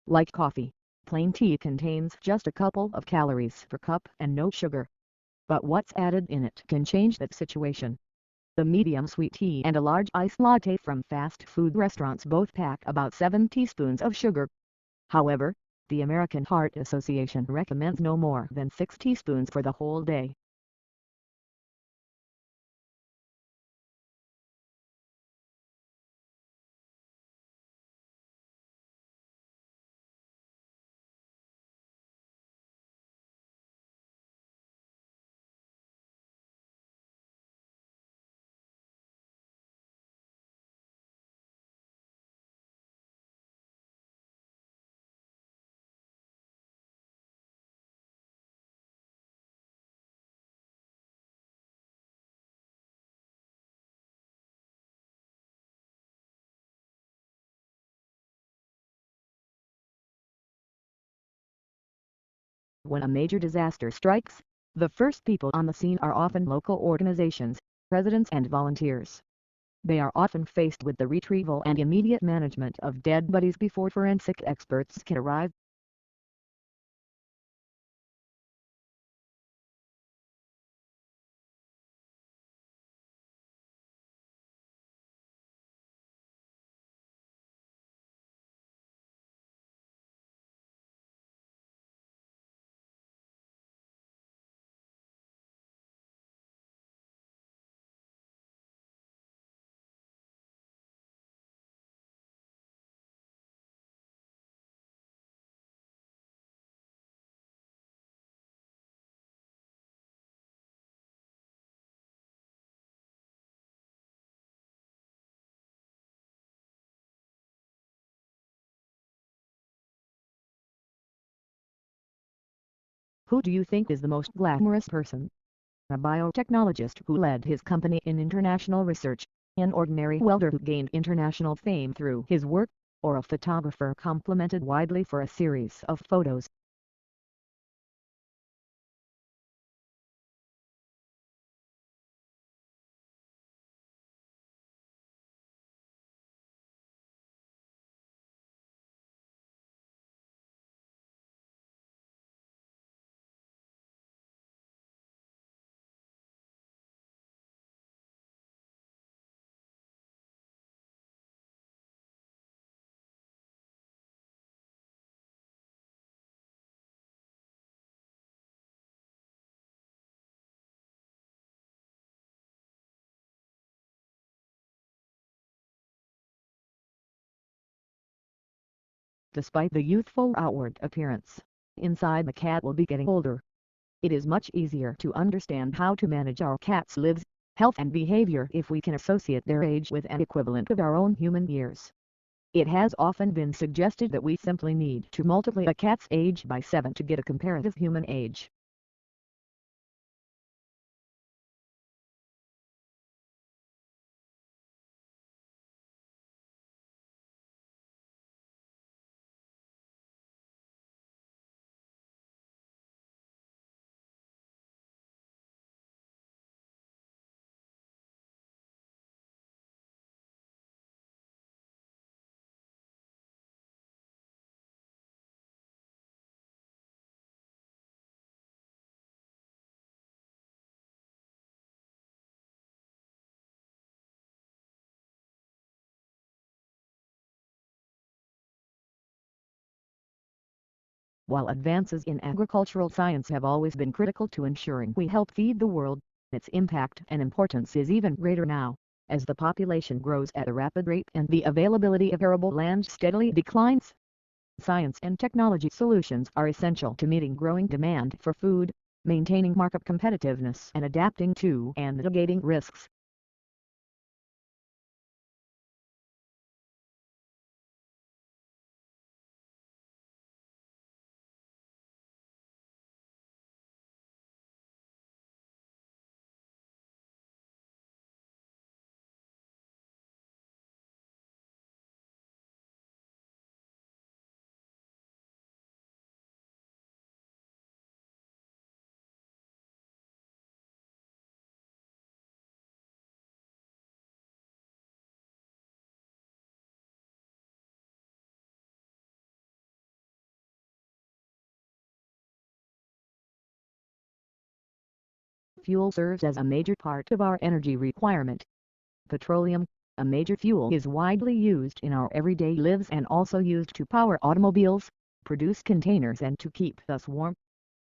Like coffee, plain tea contains just a couple of calories per cup and no sugar. But what's added in it can change that situation. The medium sweet tea and a large iced latte from fast food restaurants both pack about 7 teaspoons of sugar. However, the American Heart Association recommends no more than 6 teaspoons for the whole day. When a major disaster strikes, the first people on the scene are often local organizations, residents and volunteers. They are often faced with the retrieval and immediate management of dead bodies before forensic experts can arrive. Who do you think is the most glamorous person? A biotechnologist who led his company in international research, an ordinary welder who gained international fame through his work, or a photographer complimented widely for a series of photos? Despite the youthful outward appearance, inside the cat will be getting older. It is much easier to understand how to manage our cat's lives, health and behavior if we can associate their age with an equivalent of our own human years. It has often been suggested that we simply need to multiply a cat's age by 7 to get a comparative human age. While advances in agricultural science have always been critical to ensuring we help feed the world, its impact and importance is even greater now, as the population grows at a rapid rate and the availability of arable land steadily declines. Science and technology solutions are essential to meeting growing demand for food, maintaining market competitiveness and adapting to and mitigating risks. Fuel serves as a major part of our energy requirement. Petroleum, a major fuel, is widely used in our everyday lives and also used to power automobiles, produce containers and to keep us warm.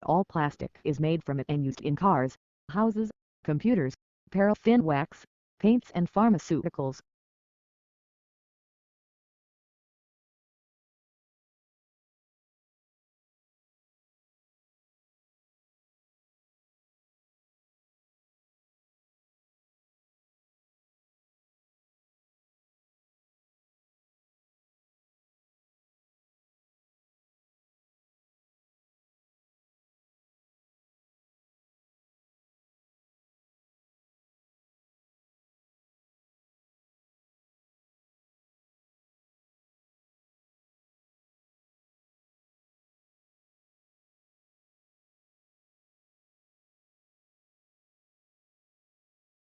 All plastic is made from it and used in cars, houses, computers, paraffin wax, paints and pharmaceuticals.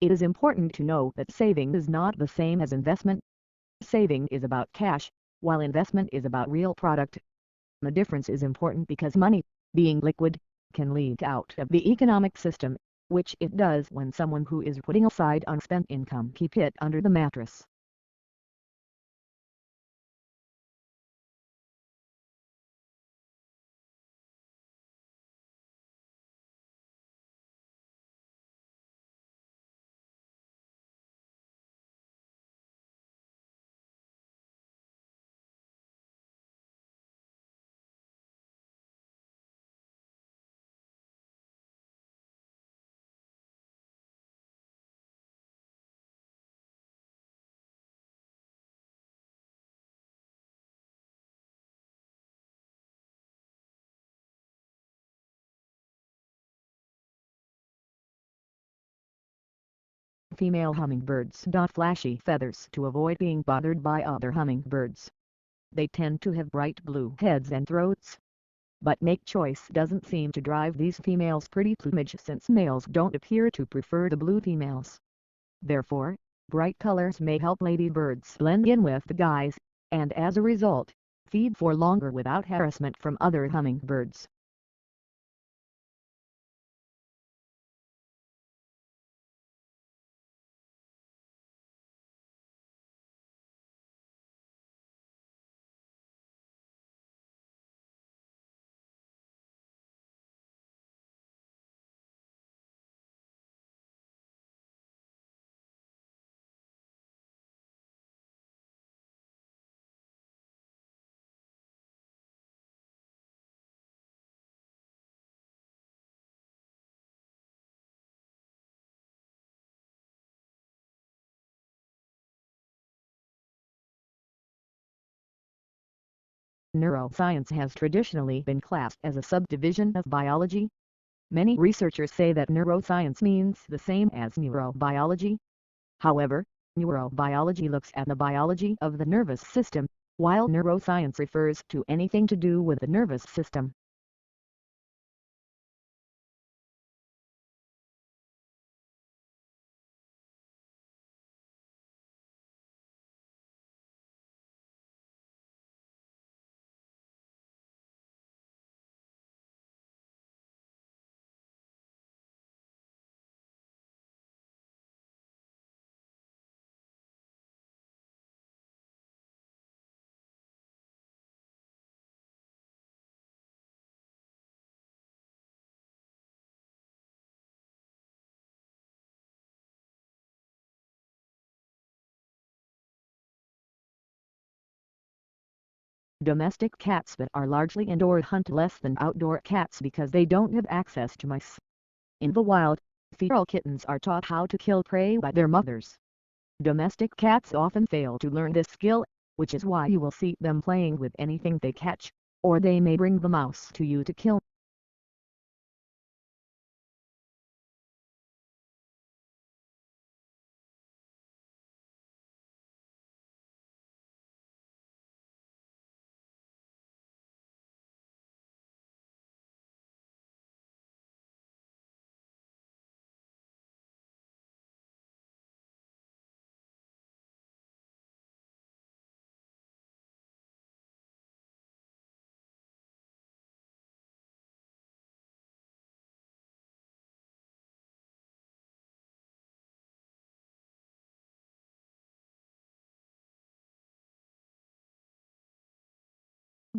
It is important to know that saving is not the same as investment. Saving is about cash, while investment is about real product. The difference is important because money, being liquid, can leak out of the economic system, which it does when someone who is putting aside unspent income keeps it under the mattress. Female hummingbirds dot flashy feathers to avoid being bothered by other hummingbirds. They tend to have bright blue heads and throats. But make choice doesn't seem to drive these females' pretty plumage since males don't appear to prefer the blue females. Therefore, bright colors may help ladybirds blend in with the guys, and as a result, feed for longer without harassment from other hummingbirds. Neuroscience has traditionally been classed as a subdivision of biology. Many researchers say that neuroscience means the same as neurobiology. However, neurobiology looks at the biology of the nervous system, while neuroscience refers to anything to do with the nervous system. Domestic cats that are largely indoor hunt less than outdoor cats because they don't have access to mice. In the wild, feral kittens are taught how to kill prey by their mothers. Domestic cats often fail to learn this skill, which is why you will see them playing with anything they catch, or they may bring the mouse to you to kill.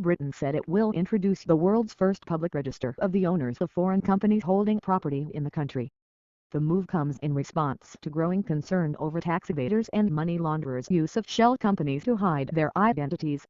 Britain said it will introduce the world's first public register of the owners of foreign companies holding property in the country. The move comes in response to growing concern over tax evaders and money launderers' use of shell companies to hide their identities.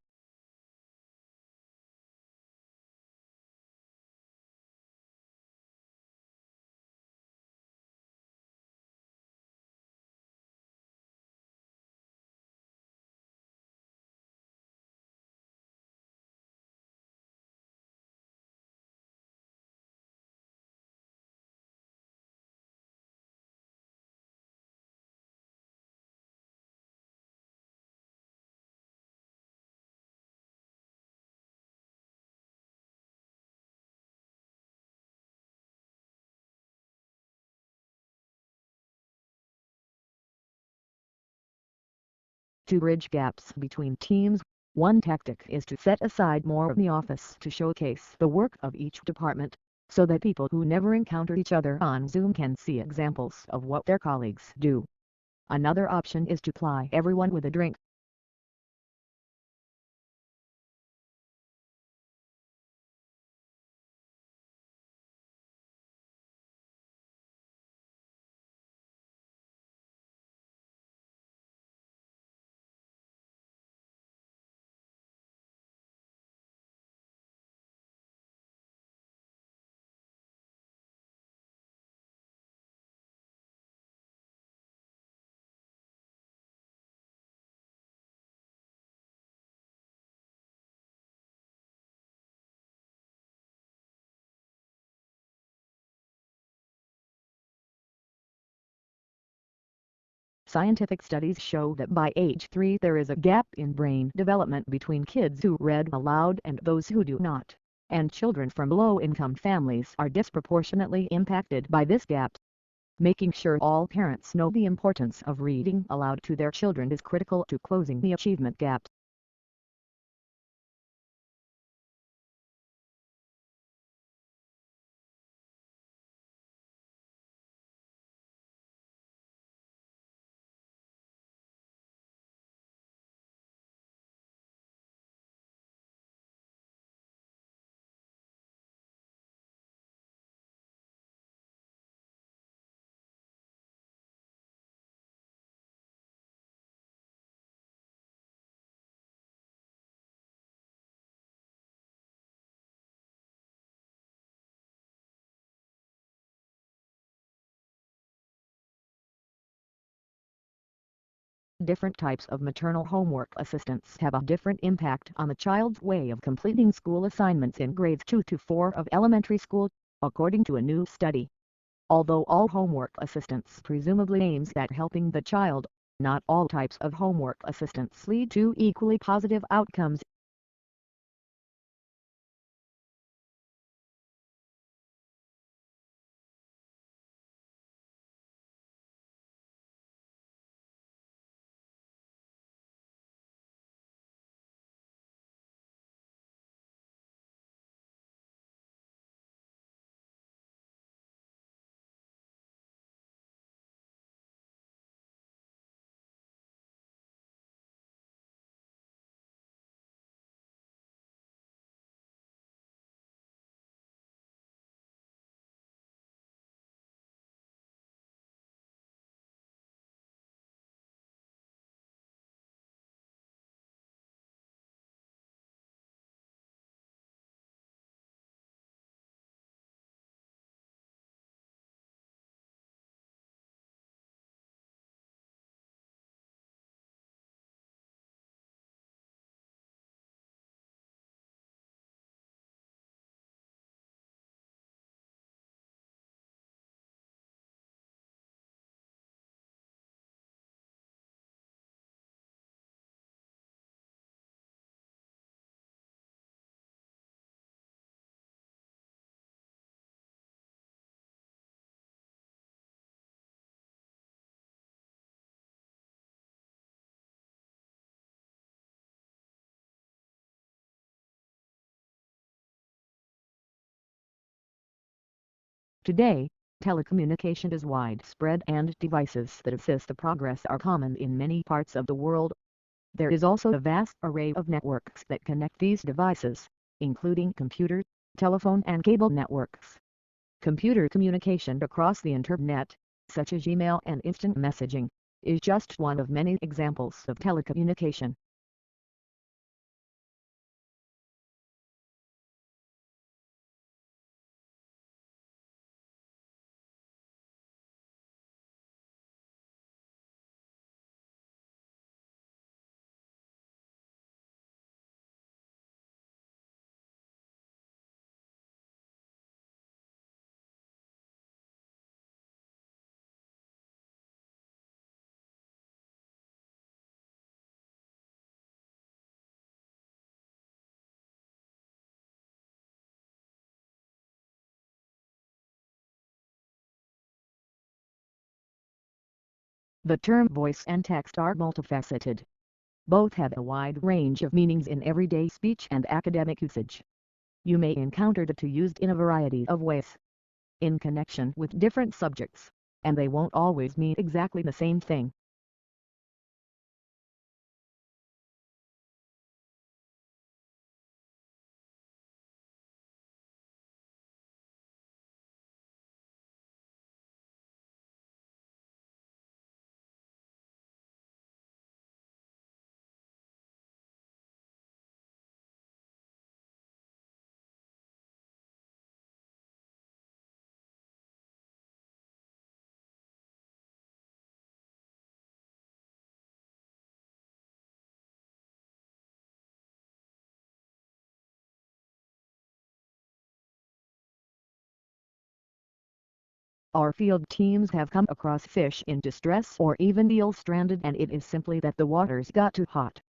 To bridge gaps between teams, one tactic is to set aside more of the office to showcase the work of each department, so that people who never encounter each other on Zoom can see examples of what their colleagues do. Another option is to ply everyone with a drink. Scientific studies show that by age 3 there is a gap in brain development between kids who read aloud and those who do not, and children from low-income families are disproportionately impacted by this gap. Making sure all parents know the importance of reading aloud to their children is critical to closing the achievement gap. Different types of maternal homework assistants have a different impact on the child's way of completing school assignments in grades 2 to 4 of elementary school, according to a new study. Although all homework assistance presumably aims at helping the child, not all types of homework assistance lead to equally positive outcomes. Today, telecommunication is widespread and devices that assist the progress are common in many parts of the world. There is also a vast array of networks that connect these devices, including computer, telephone and cable networks. Computer communication across the internet, such as email and instant messaging, is just one of many examples of telecommunication. The term voice and text are multifaceted. Both have a wide range of meanings in everyday speech and academic usage. You may encounter the two used in a variety of ways, in connection with different subjects, and they won't always mean exactly the same thing. Our field teams have come across fish in distress or even eels stranded, and it is simply that the waters got too hot.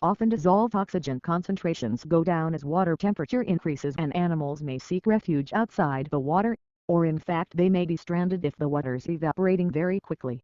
Often dissolved oxygen concentrations go down as water temperature increases and animals may seek refuge outside the water, or in fact they may be stranded if the water's evaporating very quickly.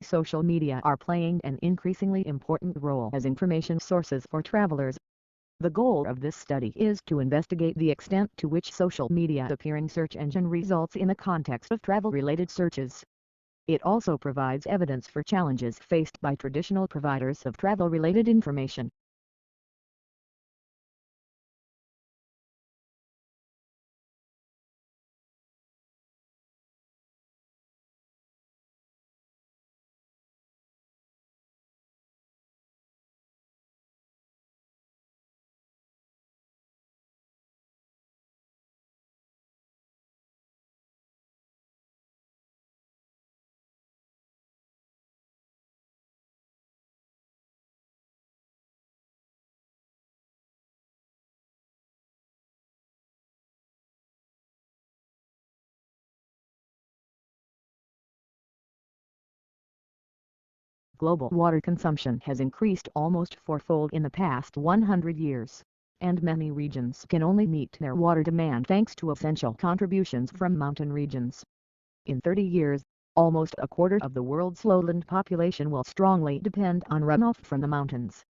Social media are playing an increasingly important role as information sources for travelers. The goal of this study is to investigate the extent to which social media appear in search engine results in the context of travel-related searches. It also provides evidence for challenges faced by traditional providers of travel-related information. Global water consumption has increased almost fourfold in the past 100 years, and many regions can only meet their water demand thanks to essential contributions from mountain regions. In 30 years, almost a quarter of the world's lowland population will strongly depend on runoff from the mountains.